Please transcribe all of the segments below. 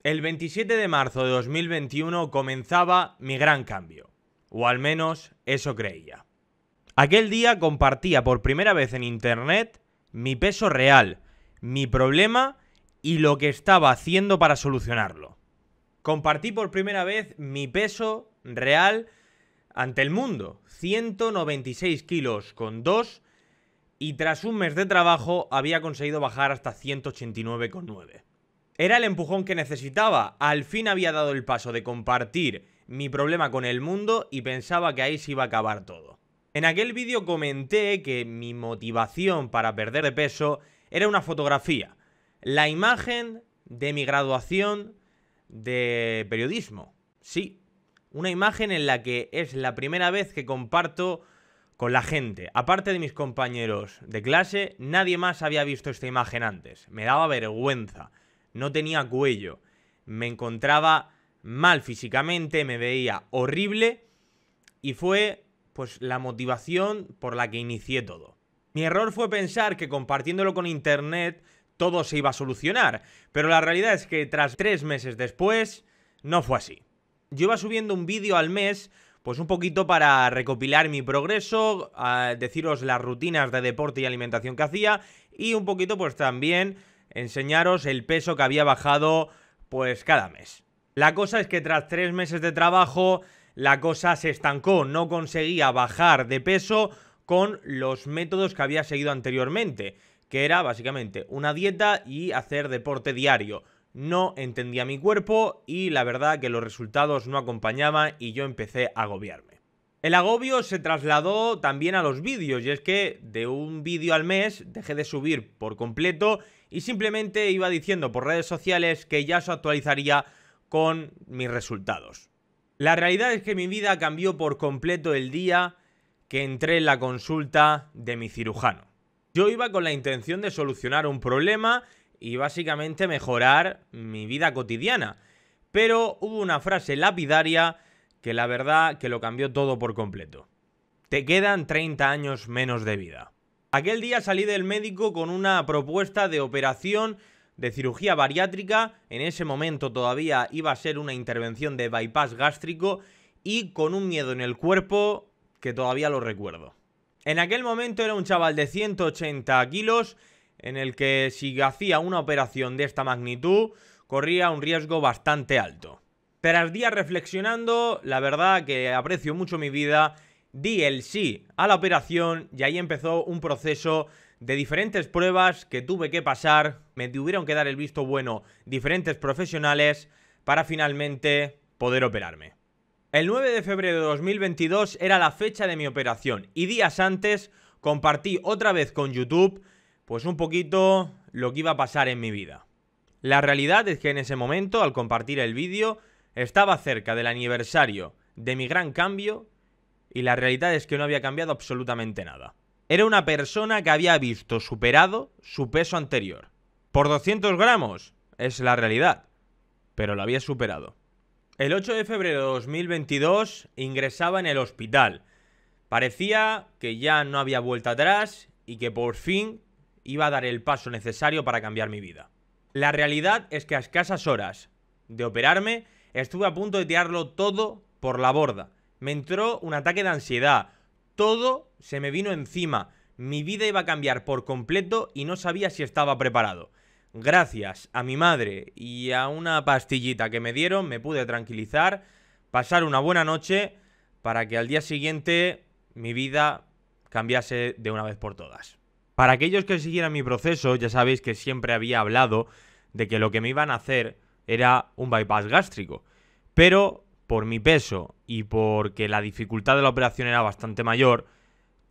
El 27 de marzo de 2021 comenzaba mi gran cambio, o al menos eso creía. Aquel día compartía por primera vez en internet mi peso real, mi problema y lo que estaba haciendo para solucionarlo. Compartí por primera vez mi peso real ante el mundo, 196 kilos con 2, y tras un mes de trabajo había conseguido bajar hasta 189,9. Era el empujón que necesitaba. Al fin había dado el paso de compartir mi problema con el mundo y pensaba que ahí se iba a acabar todo. En aquel vídeo comenté que mi motivación para perder de peso era una fotografía, la imagen de mi graduación de periodismo. Sí, una imagen en la que es la primera vez que comparto con la gente. Aparte de mis compañeros de clase, nadie más había visto esta imagen antes. Me daba vergüenza. No tenía cuello, me encontraba mal físicamente, me veía horrible y fue pues la motivación por la que inicié todo. Mi error fue pensar que compartiéndolo con internet todo se iba a solucionar, pero la realidad es que tras 3 meses después no fue así. Yo iba subiendo un vídeo al mes, pues un poquito para recopilar mi progreso, a deciros las rutinas de deporte y alimentación que hacía y un poquito pues también enseñaros el peso que había bajado pues cada mes. La cosa es que tras 3 meses de trabajo la cosa se estancó, no conseguía bajar de peso con los métodos que había seguido anteriormente, que era básicamente una dieta y hacer deporte diario. No entendía mi cuerpo y la verdad que los resultados no acompañaban y yo empecé a agobiarme. El agobio se trasladó también a los vídeos y es que de un vídeo al mes dejé de subir por completo y simplemente iba diciendo por redes sociales que ya se actualizaría con mis resultados. La realidad es que mi vida cambió por completo el día que entré en la consulta de mi cirujano. Yo iba con la intención de solucionar un problema y básicamente mejorar mi vida cotidiana, pero hubo una frase lapidaria que la verdad que lo cambió todo por completo. Te quedan 30 años menos de vida. Aquel día salí del médico con una propuesta de operación de cirugía bariátrica. En ese momento todavía iba a ser una intervención de bypass gástrico y con un miedo en el cuerpo que todavía lo recuerdo. En aquel momento era un chaval de 180 kilos en el que si hacía una operación de esta magnitud corría un riesgo bastante alto. Tras días reflexionando, la verdad que aprecio mucho mi vida, di el sí a la operación y ahí empezó un proceso de diferentes pruebas que tuve que pasar, me tuvieron que dar el visto bueno diferentes profesionales para finalmente poder operarme. El 9 de febrero de 2022 era la fecha de mi operación y días antes compartí otra vez con YouTube pues un poquito lo que iba a pasar en mi vida. La realidad es que en ese momento, al compartir el vídeo, estaba cerca del aniversario de mi gran cambio y la realidad es que no había cambiado absolutamente nada. Era una persona que había visto superado su peso anterior. Por 200 gramos, es la realidad, pero lo había superado. El 8 de febrero de 2022 ingresaba en el hospital. Parecía que ya no había vuelta atrás y que por fin iba a dar el paso necesario para cambiar mi vida. La realidad es que a escasas horas de operarme estuve a punto de tirarlo todo por la borda. Me entró un ataque de ansiedad. Todo se me vino encima. Mi vida iba a cambiar por completo y no sabía si estaba preparado. Gracias a mi madre y a una pastillita que me dieron me pude tranquilizar, pasar una buena noche para que al día siguiente mi vida cambiase de una vez por todas. Para aquellos que siguieran mi proceso, ya sabéis que siempre había hablado de que lo que me iban a hacer era un bypass gástrico, pero por mi peso y porque la dificultad de la operación era bastante mayor,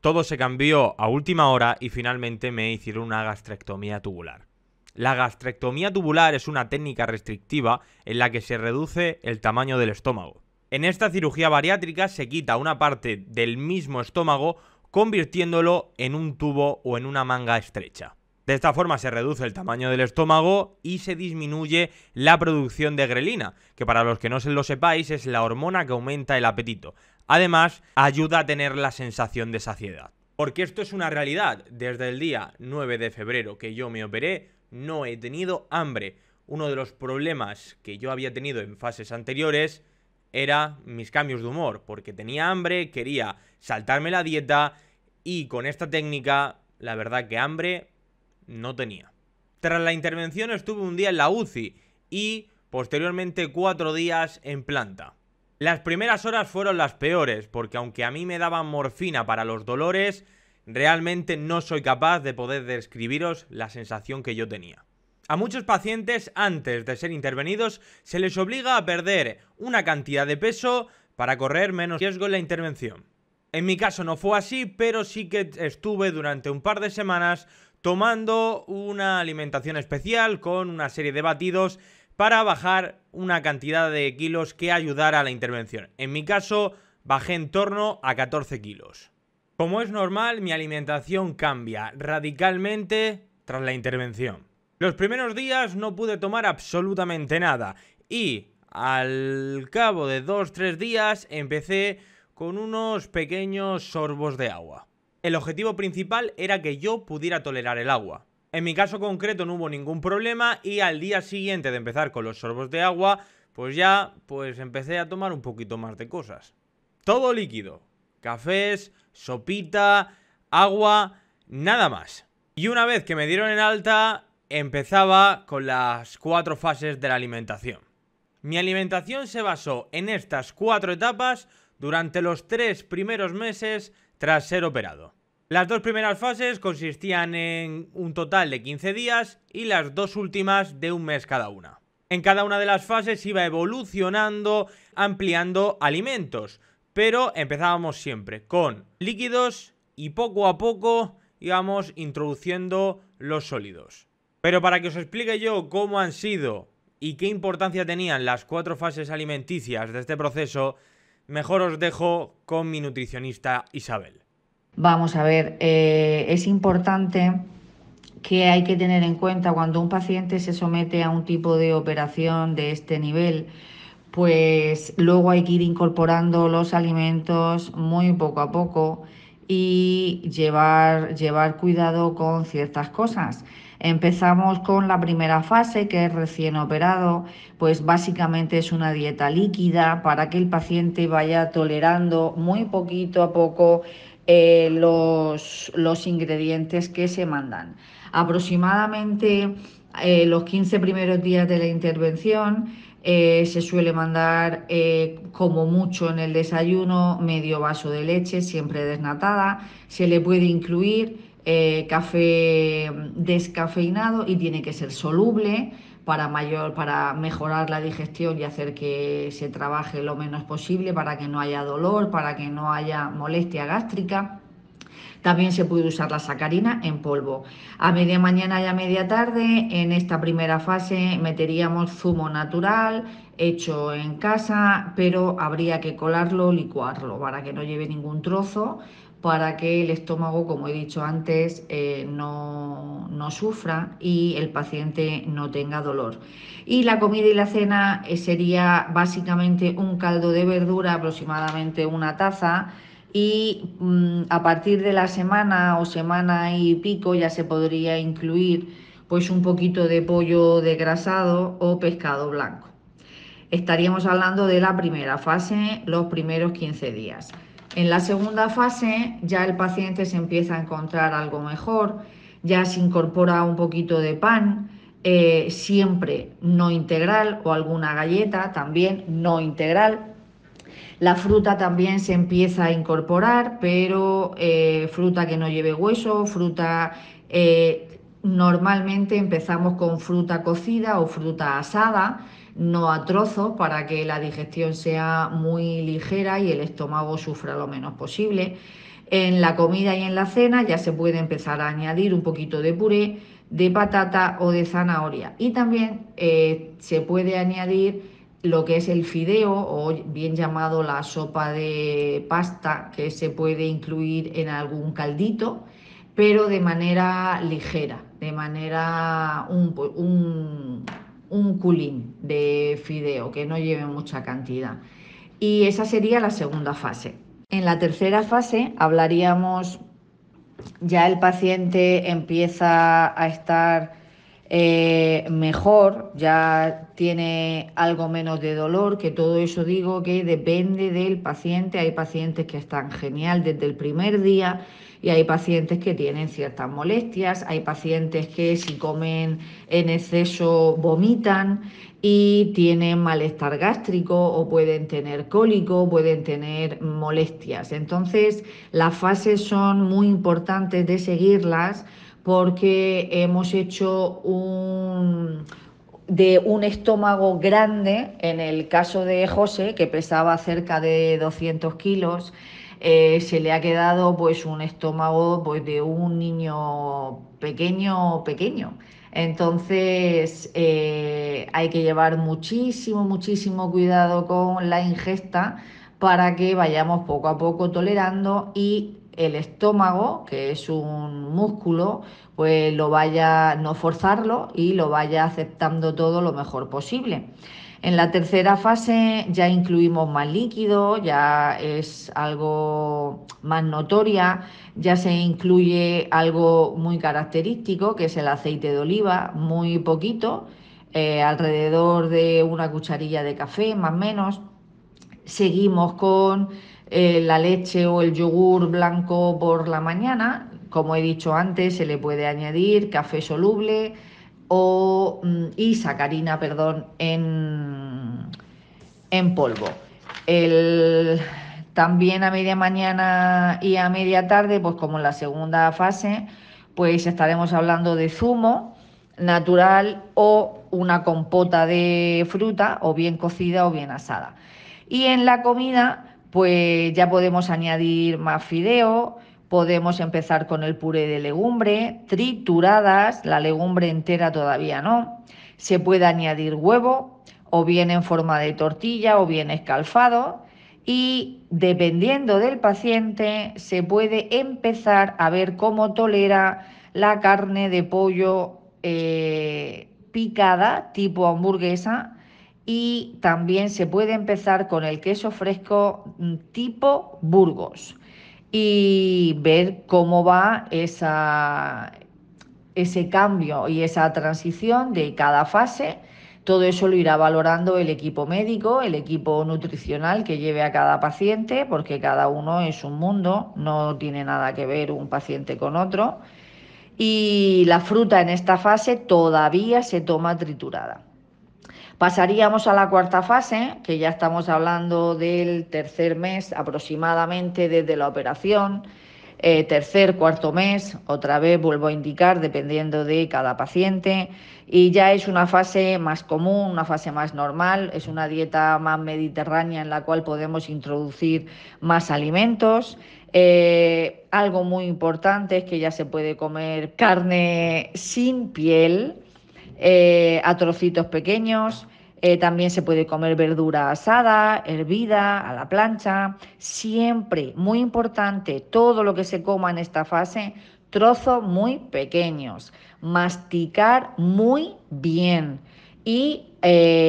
todo se cambió a última hora y finalmente me hicieron una gastrectomía tubular. La gastrectomía tubular es una técnica restrictiva en la que se reduce el tamaño del estómago. En esta cirugía bariátrica se quita una parte del mismo estómago convirtiéndolo en un tubo o en una manga estrecha. De esta forma se reduce el tamaño del estómago y se disminuye la producción de grelina, que para los que no se lo sepáis es la hormona que aumenta el apetito. Además, ayuda a tener la sensación de saciedad. Porque esto es una realidad. Desde el día 9 de febrero que yo me operé, no he tenido hambre. uno de los problemas que yo había tenido en fases anteriores era mis cambios de humor, porque tenía hambre, quería saltarme la dieta y con esta técnica, la verdad que hambre no tenía. Tras la intervención estuve un día en la UCI y posteriormente 4 días en planta. Las primeras horas fueron las peores, porque aunque a mí me daban morfina para los dolores, realmente no soy capaz de poder describiros la sensación que yo tenía. A muchos pacientes, antes de ser intervenidos, se les obliga a perder una cantidad de peso para correr menos riesgo en la intervención. En mi caso no fue así, pero sí que estuve durante un par de semanas tomando una alimentación especial con una serie de batidos para bajar una cantidad de kilos que ayudara a la intervención. En mi caso, bajé en torno a 14 kilos. Como es normal, mi alimentación cambia radicalmente tras la intervención. Los primeros días no pude tomar absolutamente nada y al cabo de 2-3 días empecé con unos pequeños sorbos de agua. El objetivo principal era que yo pudiera tolerar el agua. En mi caso concreto no hubo ningún problema y al día siguiente de empezar con los sorbos de agua, pues empecé a tomar un poquito más de cosas. Todo líquido, cafés, sopita, agua, nada más. Y una vez que me dieron en alta, empezaba con las 4 fases de la alimentación. Mi alimentación se basó en estas 4 etapas durante los 3 primeros meses tras ser operado. Las 2 primeras fases consistían en un total de 15 días y las 2 últimas de un mes cada una. En cada una de las fases iba evolucionando, ampliando alimentos, pero empezábamos siempre con líquidos y poco a poco íbamos introduciendo los sólidos. Pero para que os explique yo cómo han sido y qué importancia tenían las 4 fases alimenticias de este proceso, mejor os dejo con mi nutricionista Isabel. Vamos a ver, es importante que hay que tener en cuenta cuando un paciente se somete a un tipo de operación de este nivel, pues luego hay que ir incorporando los alimentos muy poco a poco y llevar cuidado con ciertas cosas. Empezamos con la primera fase, que es recién operado, pues básicamente es una dieta líquida para que el paciente vaya tolerando muy poquito a poco los ingredientes que se mandan. Aproximadamente los 15 primeros días de la intervención se suele mandar como mucho en el desayuno medio vaso de leche, siempre desnatada. Se le puede incluir café descafeinado y tiene que ser soluble para mejorar la digestión y hacer que se trabaje lo menos posible, para que no haya dolor, para que no haya molestia gástrica. También se puede usar la sacarina en polvo. A media mañana y a media tarde, en esta primera fase, meteríamos zumo natural hecho en casa, pero habría que colarlo, licuarlo, para que no lleve ningún trozo, para que el estómago, como he dicho antes, no sufra y el paciente no tenga dolor. Y la comida y la cena sería básicamente un caldo de verdura, aproximadamente una taza, y a partir de la semana o semana y pico ya se podría incluir pues un poquito de pollo desgrasado o pescado blanco. Estaríamos hablando de la primera fase, los primeros 15 días. En la segunda fase ya el paciente se empieza a encontrar algo mejor, ya se incorpora un poquito de pan, siempre no integral, o alguna galleta también no integral. La fruta también se empieza a incorporar, pero fruta que no lleve hueso, fruta... Normalmente empezamos con fruta cocida o fruta asada, no a trozos, para que la digestión sea muy ligera y el estómago sufra lo menos posible. En la comida y en la cena ya se puede empezar a añadir un poquito de puré de patata o de zanahoria, y también se puede añadir lo que es el fideo, o bien llamado la sopa de pasta, que se puede incluir en algún caldito, pero de manera ligera, de manera un culín de fideo, que no lleve mucha cantidad. Y esa sería la segunda fase. En la tercera fase hablaríamos, ya el paciente empieza a estar mejor, ya tiene algo menos de dolor, que todo eso digo que depende del paciente. Hay pacientes que están genial desde el primer día y hay pacientes que tienen ciertas molestias, hay pacientes que si comen en exceso vomitan y tienen malestar gástrico o pueden tener cólico, pueden tener molestias. Entonces, las fases son muy importantes de seguirlas porque hemos hecho de un estómago grande, en el caso de José, que pesaba cerca de 200 kilos, se le ha quedado pues un estómago pues, de un niño pequeño, pequeño. Entonces hay que llevar muchísimo, muchísimo cuidado con la ingesta para que vayamos poco a poco tolerando y el estómago, que es un músculo, pues lo vaya, no forzarlo y lo vaya aceptando todo lo mejor posible. En la tercera fase ya incluimos más líquido, ya es algo más notoria, ya se incluye algo muy característico, que es el aceite de oliva, muy poquito, alrededor de una cucharilla de café, más o menos. Seguimos con la leche o el yogur blanco por la mañana. Como he dicho antes, se le puede añadir café soluble y sacarina, perdón, en polvo. El, también a media mañana y a media tarde, pues como en la segunda fase, pues estaremos hablando de zumo natural o una compota de fruta, o bien cocida o bien asada. Y en la comida, pues ya podemos añadir más fideo, podemos empezar con el puré de legumbre, trituradas, la legumbre entera todavía no. Se puede añadir huevo, o bien en forma de tortilla, o bien escalfado. Y dependiendo del paciente, se puede empezar a ver cómo tolera la carne de pollo picada, tipo hamburguesa, y también se puede empezar con el queso fresco tipo Burgos y ver cómo va ese cambio y esa transición de cada fase. Todo eso lo irá valorando el equipo médico, el equipo nutricional que lleve a cada paciente, porque cada uno es un mundo, no tiene nada que ver un paciente con otro. Y la fruta en esta fase todavía se toma triturada. Pasaríamos a la cuarta fase, que ya estamos hablando del tercer mes aproximadamente desde la operación, tercer, cuarto mes, otra vez vuelvo a indicar, dependiendo de cada paciente, y ya es una fase más común, una fase más normal, es una dieta más mediterránea en la cual podemos introducir más alimentos. Algo muy importante es que ya se puede comer carne sin piel, a trocitos pequeños. También se puede comer verdura asada, hervida, a la plancha. Siempre, muy importante, todo lo que se coma en esta fase, trozos muy pequeños. Masticar muy bien. Y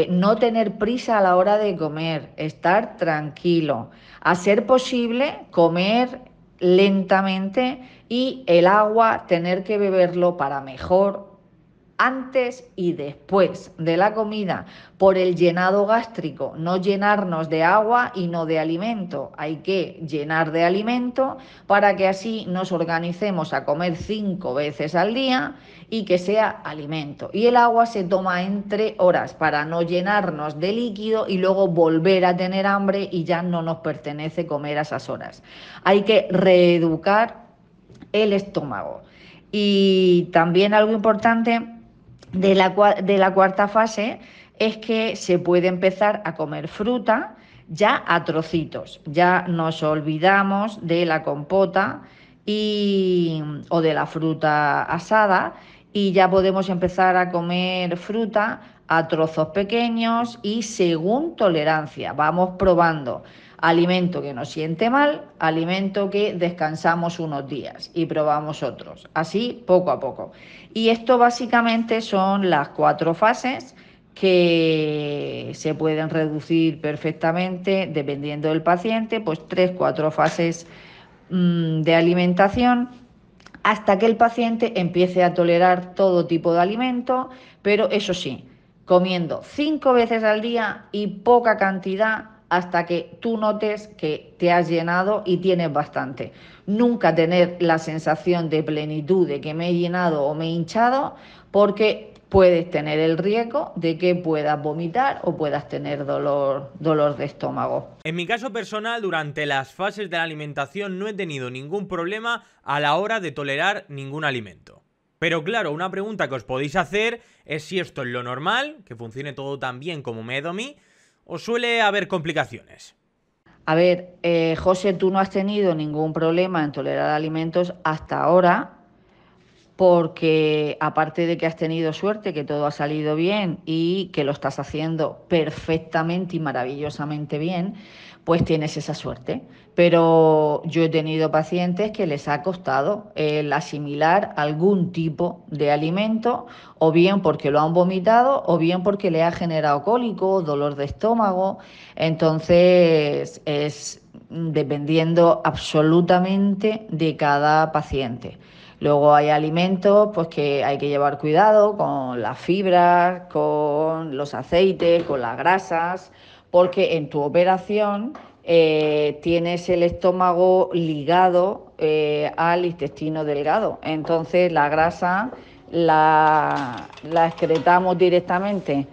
no tener prisa a la hora de comer, estar tranquilo. A ser posible, comer lentamente y el agua tener que beberlo para mejor antes y después de la comida por el llenado gástrico, no llenarnos de agua y no de alimento. Hay que llenar de alimento para que así nos organicemos a comer 5 veces al día y que sea alimento. Y el agua se toma entre horas para no llenarnos de líquido y luego volver a tener hambre y ya no nos pertenece comer a esas horas. Hay que reeducar el estómago. Y también algo importante de la cuarta fase es que se puede empezar a comer fruta ya a trocitos. Ya nos olvidamos de la compota o de la fruta asada y ya podemos empezar a comer fruta a trozos pequeños y según tolerancia. Vamos probando alimento que nos siente mal, alimento que descansamos unos días y probamos otros, así poco a poco. Y esto básicamente son las 4 fases que se pueden reducir perfectamente dependiendo del paciente, pues 3, 4 fases de alimentación hasta que el paciente empiece a tolerar todo tipo de alimento, pero eso sí, comiendo 5 veces al día y poca cantidad hasta que tú notes que te has llenado y tienes bastante. Nunca tener la sensación de plenitud de que me he llenado o me he hinchado, porque puedes tener el riesgo de que puedas vomitar o puedas tener dolor de estómago. En mi caso personal, durante las fases de la alimentación no he tenido ningún problema a la hora de tolerar ningún alimento. Pero claro, una pregunta que os podéis hacer es si esto es lo normal, que funcione todo tan bien como me he dado a mí, o suele haber complicaciones. A ver, José, tú no has tenido ningún problema en tolerar alimentos hasta ahora, porque aparte de que has tenido suerte, que todo ha salido bien y que lo estás haciendo perfectamente y maravillosamente bien, pues tienes esa suerte. Pero yo he tenido pacientes que les ha costado el asimilar algún tipo de alimento, o bien porque lo han vomitado, o bien porque le ha generado cólico, dolor de estómago. Entonces, es dependiendo absolutamente de cada paciente. Luego hay alimentos pues que hay que llevar cuidado con las fibras, con los aceites, con las grasas, porque en tu operación tienes el estómago ligado al intestino delgado. Entonces la grasa la excretamos directamente.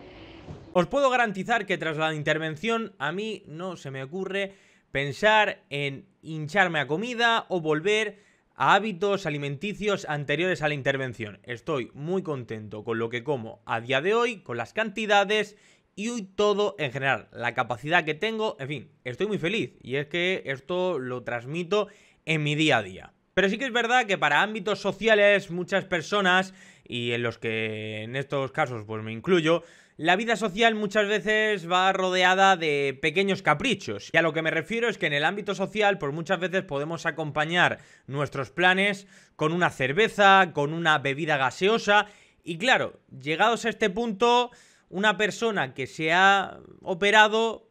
Os puedo garantizar que tras la intervención a mí no se me ocurre pensar en hincharme a comida o volver a hábitos alimenticios anteriores a la intervención. Estoy muy contento con lo que como a día de hoy, con las cantidades y todo en general, la capacidad que tengo, en fin, estoy muy feliz y es que esto lo transmito en mi día a día. Pero sí que es verdad que para ámbitos sociales muchas personas, y en los que en estos casos pues me incluyo, la vida social muchas veces va rodeada de pequeños caprichos. Y a lo que me refiero es que en el ámbito social pues muchas veces podemos acompañar nuestros planes con una cerveza, con una bebida gaseosa. Y claro, llegados a este punto, una persona que se ha operado,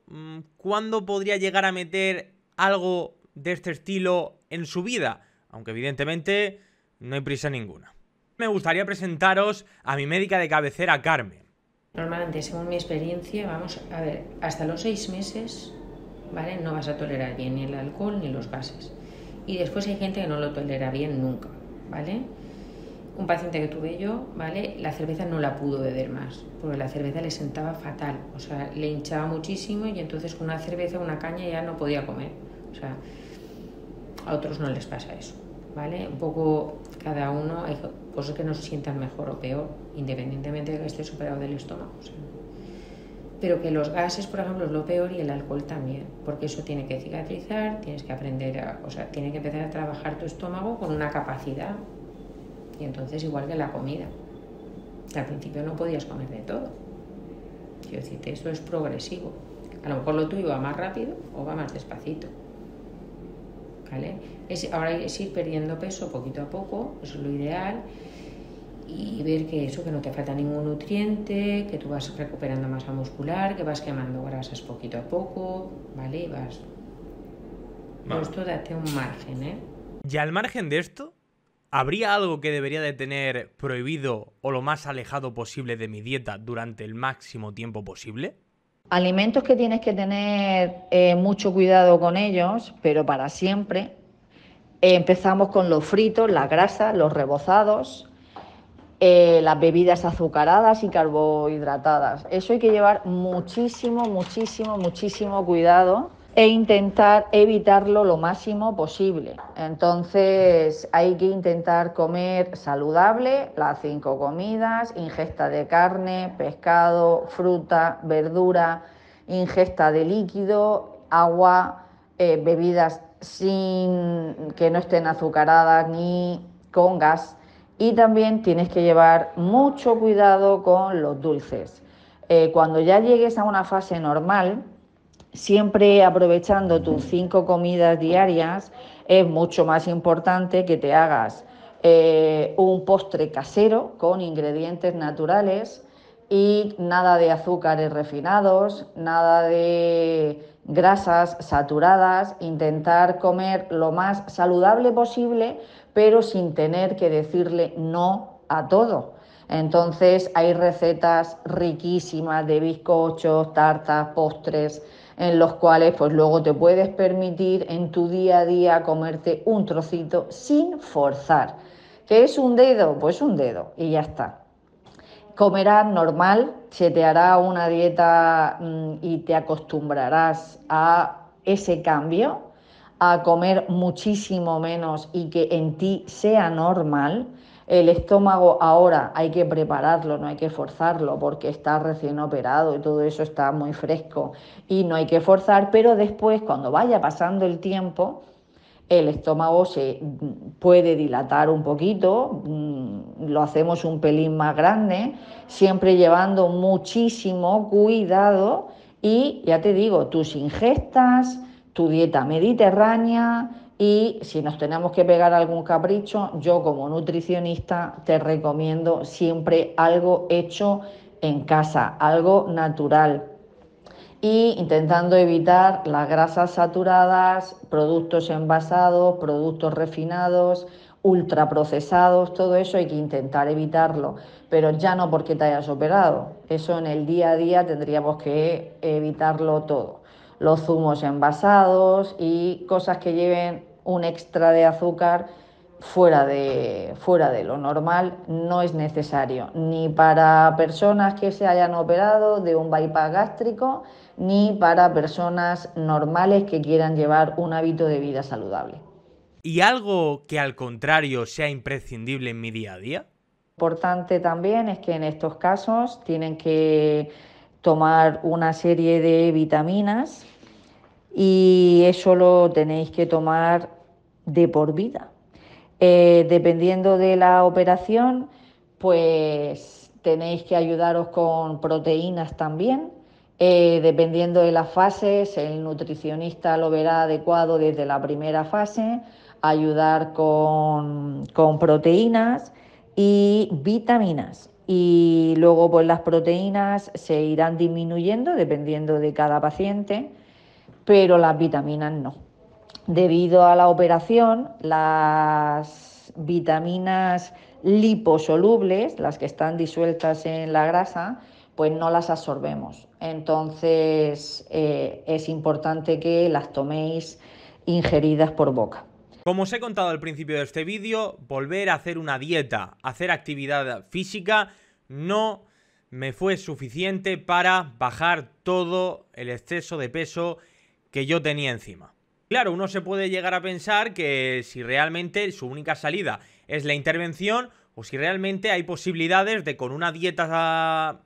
¿cuándo podría llegar a meter algo de este estilo en su vida? Aunque evidentemente no hay prisa ninguna. Me gustaría presentaros a mi médica de cabecera, Carmen. Normalmente, según mi experiencia, vamos a ver, hasta los 6 meses, ¿vale? No vas a tolerar bien ni el alcohol ni los gases. Y después hay gente que no lo tolera bien nunca, ¿vale? Un paciente que tuve yo, ¿vale? La cerveza no la pudo beber más, porque la cerveza le sentaba fatal, o sea, le hinchaba muchísimo y entonces con una cerveza, una caña ya no podía comer. O sea, a otros no les pasa eso, ¿vale? Un poco cada uno, hay cosas que no se sientan mejor o peor, independientemente de que estés operado del estómago. O sea, pero que los gases, por ejemplo, es lo peor y el alcohol también, porque eso tiene que cicatrizar, tienes que aprender a, o sea, tiene que empezar a trabajar tu estómago con una capacidad. Y entonces, igual que la comida, al principio no podías comer de todo. Quiero decirte, esto es progresivo. A lo mejor lo tuyo va más rápido o va más despacito, ¿vale? Ahora es ir perdiendo peso poquito a poco, eso es lo ideal, y ver que eso, que no te falta ningún nutriente, que tú vas recuperando masa muscular, que vas quemando grasas poquito a poco, ¿vale? Y vas... Pero esto date un margen, ¿eh? Y al margen de esto, ¿habría algo que debería de tener prohibido o lo más alejado posible de mi dieta durante el máximo tiempo posible? Alimentos que tienes que tener mucho cuidado con ellos, pero para siempre. Empezamos con los fritos, las grasas, los rebozados, las bebidas azucaradas y carbohidratadas. Eso hay que llevar muchísimo, muchísimo, muchísimo cuidado e intentar evitarlo lo máximo posible. Entonces hay que intentar comer saludable, las 5 comidas, ingesta de carne, pescado, fruta, verdura, ingesta de líquido, agua, bebidas sin que no estén azucaradas ni con gas. Y también tienes que llevar mucho cuidado con los dulces. Cuando ya llegues a una fase normal, siempre aprovechando tus 5 comidas diarias, es mucho más importante que te hagas un postre casero con ingredientes naturales y nada de azúcares refinados, nada de grasas saturadas, intentar comer lo más saludable posible, pero sin tener que decirle no a todo. Entonces hay recetas riquísimas de bizcochos, tartas, postres, en los cuales pues luego te puedes permitir en tu día a día comerte un trocito sin forzar. ¿Qué es un dedo? Pues un dedo y ya está. Comerás normal, se te hará una dieta y te acostumbrarás a ese cambio, a comer muchísimo menos y que en ti sea normal. El estómago ahora hay que prepararlo, no hay que forzarlo porque está recién operado y todo eso está muy fresco y no hay que forzar, pero después cuando vaya pasando el tiempo el estómago se puede dilatar un poquito, lo hacemos un pelín más grande, siempre llevando muchísimo cuidado y ya te digo, tus ingestas, tu dieta mediterránea y si nos tenemos que pegar algún capricho, yo como nutricionista te recomiendo siempre algo hecho en casa, algo natural y intentando evitar las grasas saturadas, productos envasados, productos refinados, ultraprocesados, todo eso hay que intentar evitarlo, pero ya no porque te hayas operado, eso en el día a día tendríamos que evitarlo todo. Los zumos envasados y cosas que lleven un extra de azúcar fuera de lo normal no es necesario, ni para personas que se hayan operado de un bypass gástrico, ni para personas normales que quieran llevar un hábito de vida saludable. ¿Y algo que al contrario sea imprescindible en mi día a día? Importante también es que en estos casos tienen que tomar una serie de vitaminas y eso lo tenéis que tomar de por vida. Dependiendo de la operación, pues tenéis que ayudaros con proteínas también. Dependiendo de las fases, el nutricionista lo verá adecuado desde la primera fase, ayudar con proteínas y vitaminas. Y luego pues las proteínas se irán disminuyendo dependiendo de cada paciente, pero las vitaminas no. Debido a la operación, las vitaminas liposolubles, las que están disueltas en la grasa, pues no las absorbemos. Entonces es importante que las toméis ingeridas por boca. Como os he contado al principio de este vídeo, volver a hacer una dieta, hacer actividad física, no me fue suficiente para bajar todo el exceso de peso que yo tenía encima. Claro, uno se puede llegar a pensar que si realmente su única salida es la intervención o si realmente hay posibilidades de con una dieta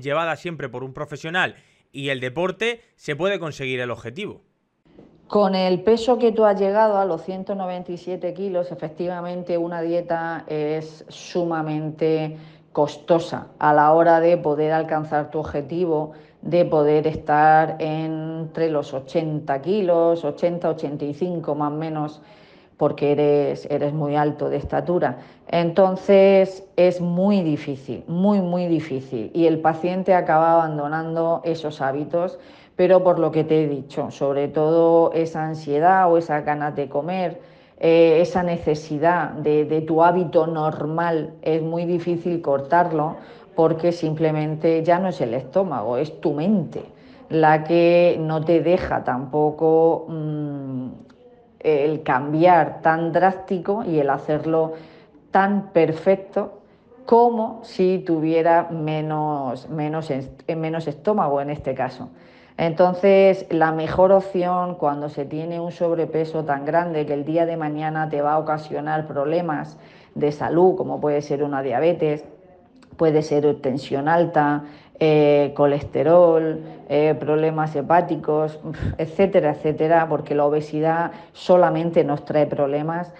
llevada siempre por un profesional y el deporte se puede conseguir el objetivo. Con el peso que tú has llegado a los 197 kilos, efectivamente una dieta es sumamente costosa a la hora de poder alcanzar tu objetivo, de poder estar entre los 80 kilos, 80, 85 más o menos, porque eres muy alto de estatura. Entonces es muy difícil, muy difícil. Y el paciente acaba abandonando esos hábitos, pero por lo que te he dicho, sobre todo esa ansiedad o esas ganas de comer, esa necesidad de tu hábito normal, es muy difícil cortarlo porque simplemente ya no es el estómago, es tu mente la que no te deja tampoco el cambiar tan drástico y el hacerlo tan perfecto como si tuviera menos estómago en este caso. Entonces, la mejor opción cuando se tiene un sobrepeso tan grande que el día de mañana te va a ocasionar problemas de salud, como puede ser una diabetes, puede ser tensión alta, colesterol, problemas hepáticos, etcétera, etcétera, porque la obesidad solamente nos trae problemas.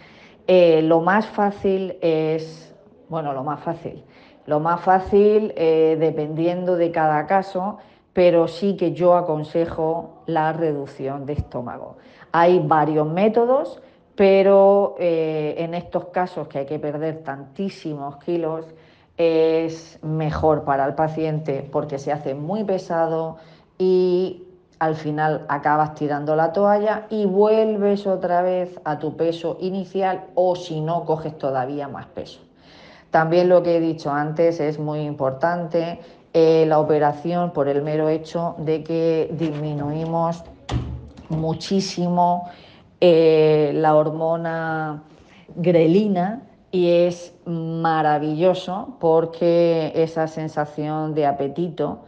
Lo más fácil es, bueno, lo más fácil dependiendo de cada caso, pero sí que yo aconsejo la reducción de estómago. Hay varios métodos, pero en estos casos que hay que perder tantísimos kilos, es mejor para el paciente porque se hace muy pesado y al final acabas tirando la toalla y vuelves otra vez a tu peso inicial, o si no, coges todavía más peso. También lo que he dicho antes es muy importante, la operación, por el mero hecho de que disminuimos muchísimo la hormona grelina, y es maravilloso porque esa sensación de apetito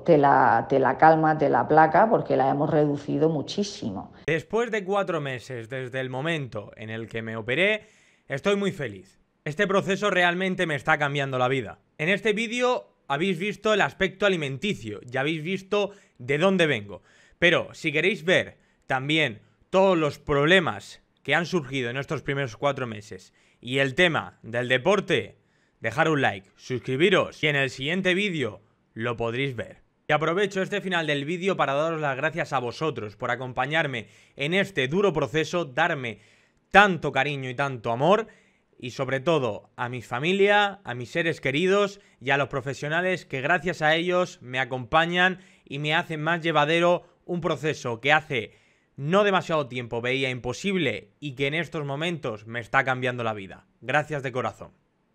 te la calma, te la aplaca, porque la hemos reducido muchísimo. Después de 4 meses desde el momento en el que me operé, estoy muy feliz. Este proceso realmente me está cambiando la vida. En este vídeo habéis visto el aspecto alimenticio, ya habéis visto de dónde vengo. Pero si queréis ver también todos los problemas que han surgido en estos primeros 4 meses y el tema del deporte, dejar un like, suscribiros y en el siguiente vídeo lo podréis ver. Y aprovecho este final del vídeo para daros las gracias a vosotros por acompañarme en este duro proceso, darme tanto cariño y tanto amor, y sobre todo a mi familia, a mis seres queridos y a los profesionales que gracias a ellos me acompañan y me hacen más llevadero un proceso que hace no demasiado tiempo veía imposible y que en estos momentos me está cambiando la vida. Gracias de corazón.